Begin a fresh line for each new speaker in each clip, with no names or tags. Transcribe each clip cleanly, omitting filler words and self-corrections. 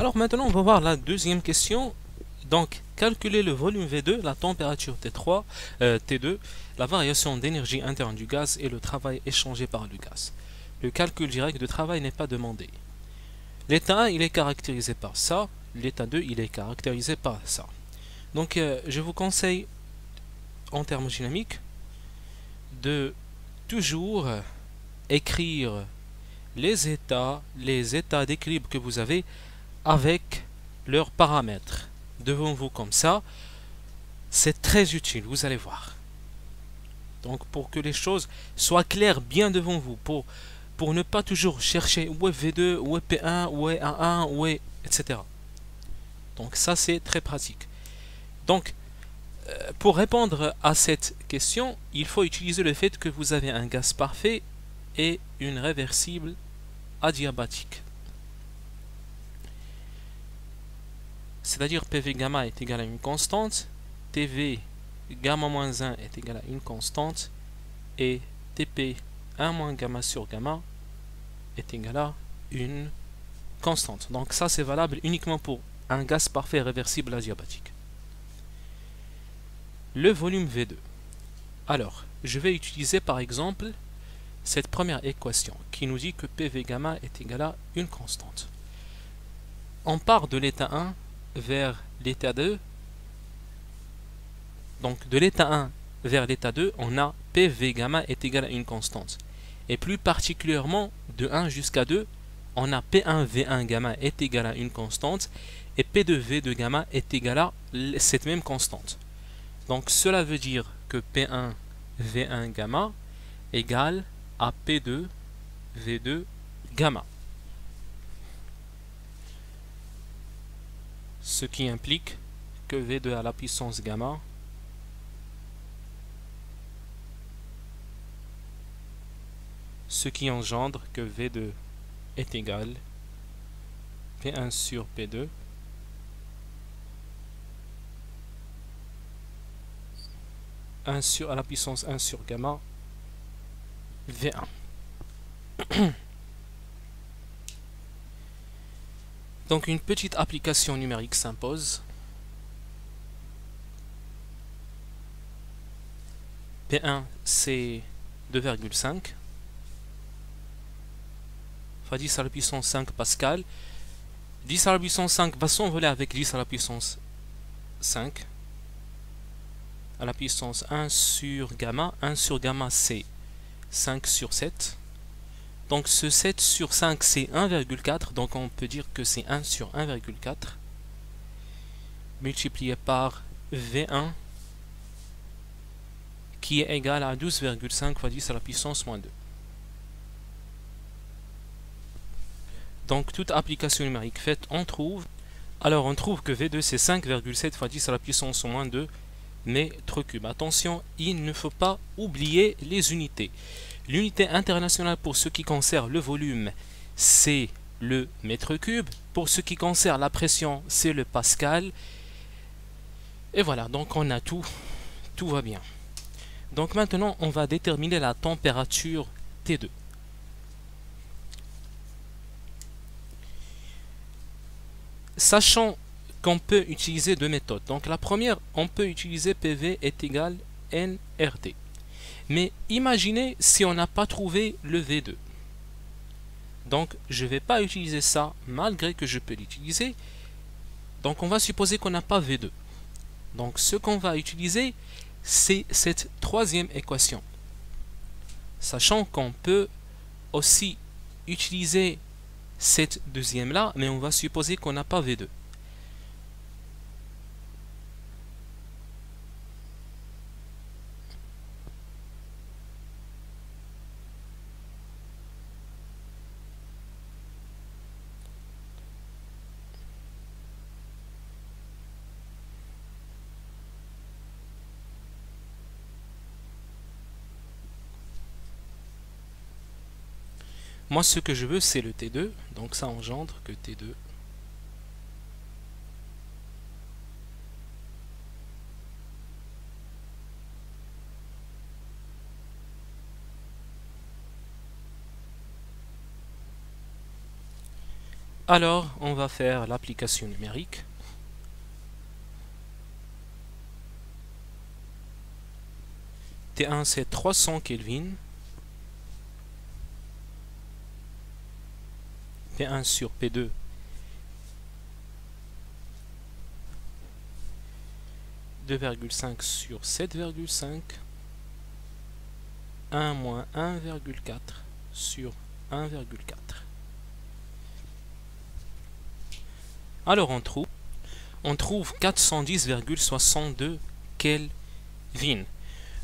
Alors maintenant, on va voir la deuxième question. Donc, calculer le volume V2, la température T3, T2, la variation d'énergie interne du gaz et le travail échangé par le gaz. Le calcul direct de travail n'est pas demandé. L'état 1, il est caractérisé par ça. L'état 2, il est caractérisé par ça. Donc, je vous conseille, en termes dynamiques, de toujours écrire les états d'équilibre que vous avez avec leurs paramètres devant vous comme ça. C'est très utile, vous allez voir. Donc pour que les choses soient claires bien devant vous, pour ne pas toujours chercher où est V2, où est P1, où est A1, où est, etc. Donc ça c'est très pratique. Donc pour répondre à cette question, il faut utiliser le fait que vous avez un gaz parfait et une réversible adiabatique. C'est-à-dire PV gamma est égal à une constante, TV gamma moins 1 est égal à une constante, et TP 1 moins gamma sur gamma est égal à une constante. Donc ça c'est valable uniquement pour un gaz parfait réversible adiabatique. Le volume V2. Alors, je vais utiliser par exemple cette première équation qui nous dit que PV gamma est égal à une constante. On part de l'état 1 vers l'état 2. Donc de l'état 1 vers l'état 2, on a PV gamma est égal à une constante. Et plus particulièrement, de 1 jusqu'à 2, on a P1V1 gamma est égal à une constante et P2V2 gamma est égal à cette même constante. Donc cela veut dire que P1V1 gamma égale à P2V2 gamma. Ce qui implique que V2 à la puissance gamma ce qui engendre que V2 est égal P1 sur P2 1 sur à la puissance 1 sur gamma V1. Donc une petite application numérique s'impose. P1 c'est 2,5 fois 10 à la puissance 5 Pascal. 10 à la puissance 5 va s'envoler avec 10 à la puissance 5 à la puissance 1 sur gamma. 1 sur gamma c'est 5 sur 7. Donc ce 7 sur 5 c'est 1,4. Donc on peut dire que c'est 1 sur 1,4 multiplié par V1 qui est égal à 12,5 fois 10 à la puissance moins 2. Donc toute application numérique faite, on trouve que V2 c'est 5,7 fois 10 à la puissance moins 2 mètres cubes. Attention, il ne faut pas oublier les unités. L'unité internationale pour ce qui concerne le volume, c'est le mètre cube. Pour ce qui concerne la pression, c'est le pascal. Et voilà, donc on a tout va bien. Donc maintenant, on va déterminer la température T2. Sachant qu'on peut utiliser deux méthodes. Donc la première, on peut utiliser PV est égal nRT. Mais imaginez si on n'a pas trouvé le V2. Donc je ne vais pas utiliser ça malgré que je peux l'utiliser. Donc on va supposer qu'on n'a pas V2. Donc ce qu'on va utiliser, c'est cette troisième équation. Sachant qu'on peut aussi utiliser cette deuxième là, mais on va supposer qu'on n'a pas V2. Moi, ce que je veux, c'est le T2. Donc, ça engendre que T2 Alors, on va faire l'application numérique. T1 c'est 300 Kelvin. P1 sur P2 2,5 sur 7,5, 1 moins 1,4 sur 1,4. Alors on trouve 410,62 Kelvin.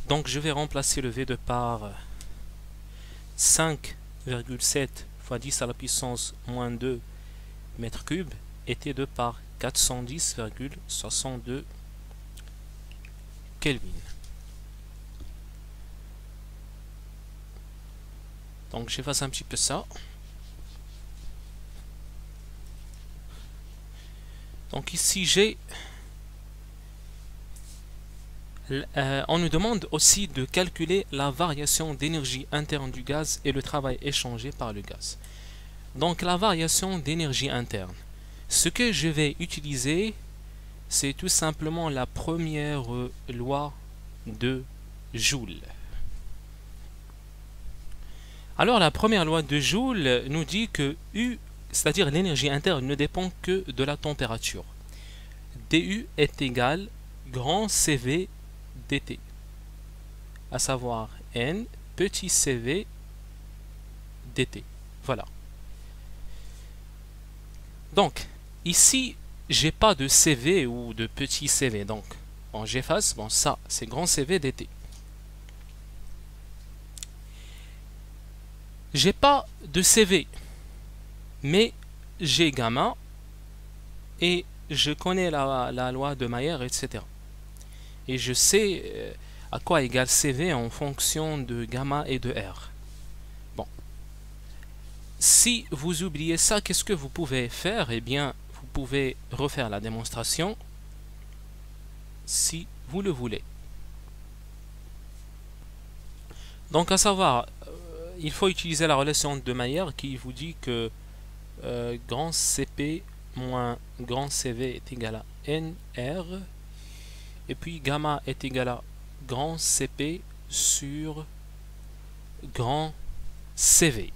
Donc je vais remplacer le V2 par 5,7 fois 10 à la puissance moins 2 mètres cubes et T2 par 410,62 Kelvin. Donc j'efface un petit peu ça. Donc ici j'ai on nous demande aussi de calculer la variation d'énergie interne du gaz et le travail échangé par le gaz. Donc la variation d'énergie interne. Ce que je vais utiliser, c'est tout simplement la première loi de Joule. Alors la première loi de Joule nous dit que U, c'est-à-dire l'énergie interne, ne dépend que de la température. dU est égal grand CV dt, à savoir N petit CV dt. Voilà. Donc ici j'ai pas de CV ou de petit CV, donc bon, j'efface. Bon, ça c'est grand CV dt. J'ai pas de CV, mais j'ai gamma et je connais la loi de Mayer, etc. Et je sais à quoi égale CV en fonction de gamma et de R. Bon. Si vous oubliez ça, qu'est-ce que vous pouvez faire? Eh bien, vous pouvez refaire la démonstration si vous le voulez. Donc, à savoir, il faut utiliser la relation de Mayer qui vous dit que grand CP moins grand CV est égal à NR, et puis gamma est égal à grand CP sur grand CV.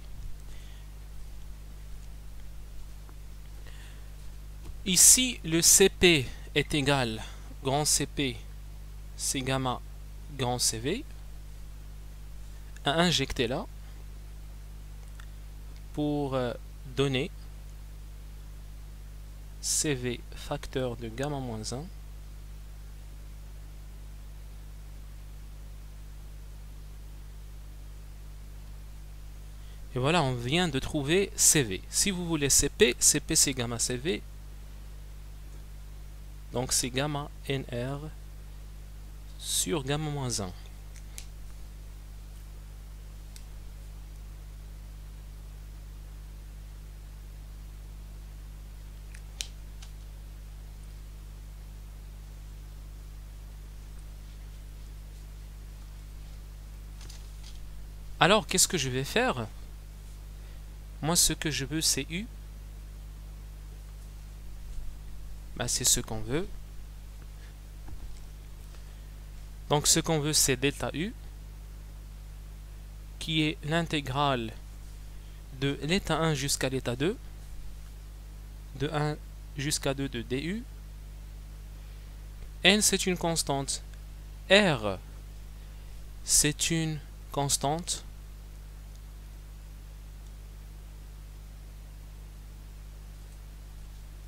Ici, le CP est égal grand CP, c'est gamma grand CV, à injecter là pour donner CV facteur de gamma moins 1 et voilà, on vient de trouver CV. Si vous voulez CP, CP c'est gamma CV, donc c'est gamma NR sur gamma moins 1. Alors, qu'est-ce que je vais faire? Moi, ce que je veux, c'est U. Bah, c'est ce qu'on veut. Donc, ce qu'on veut, c'est delta U, qui est l'intégrale de l'état 1 jusqu'à l'état 2, de 1 jusqu'à 2 de du. N, c'est une constante. R, c'est une constante.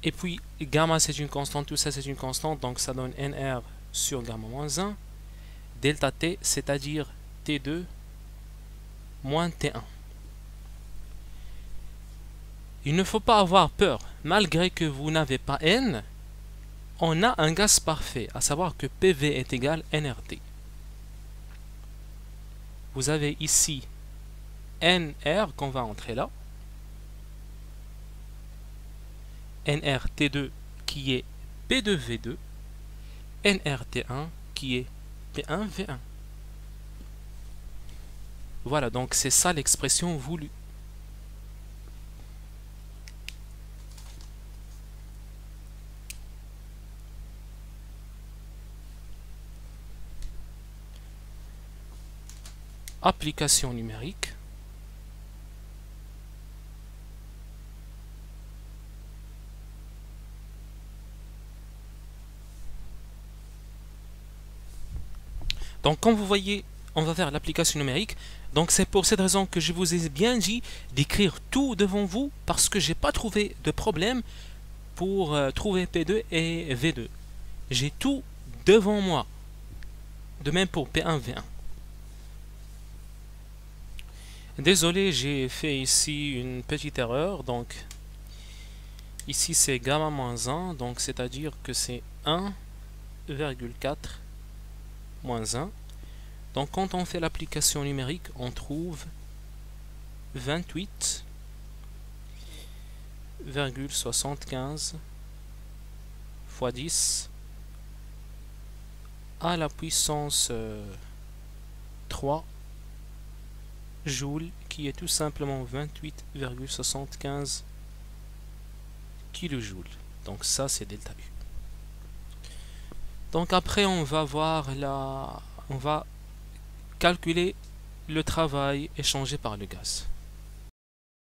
Et puis, gamma, c'est une constante. Tout ça, c'est une constante. Donc, ça donne NR sur gamma moins 1. Delta T, c'est-à-dire T2 moins T1. Il ne faut pas avoir peur. Malgré que vous n'avez pas N, on a un gaz parfait, à savoir que PV est égal nRT. Vous avez ici NR qu'on va entrer là. NRT2 qui est P2V2. NRT1 qui est P1V1. Voilà, donc c'est ça l'expression voulue. application numérique. Donc comme vous voyez, on va faire l'application numérique. Donc c'est pour cette raison que je vous ai bien dit d'écrire tout devant vous, parce que j'ai pas trouvé de problème pour trouver P2 et V2. J'ai tout devant moi. De même pour P1, V1. Désolé, j'ai fait ici une petite erreur. Donc ici c'est gamma moins 1, donc c'est-à-dire que c'est 1,4 moins 1. Donc quand on fait l'application numérique, on trouve 28,75 fois 10 à la puissance 3 joules, qui est tout simplement 28,75 kilojoules. Donc ça c'est delta U. Donc après on va voir on va calculer le travail échangé par le gaz.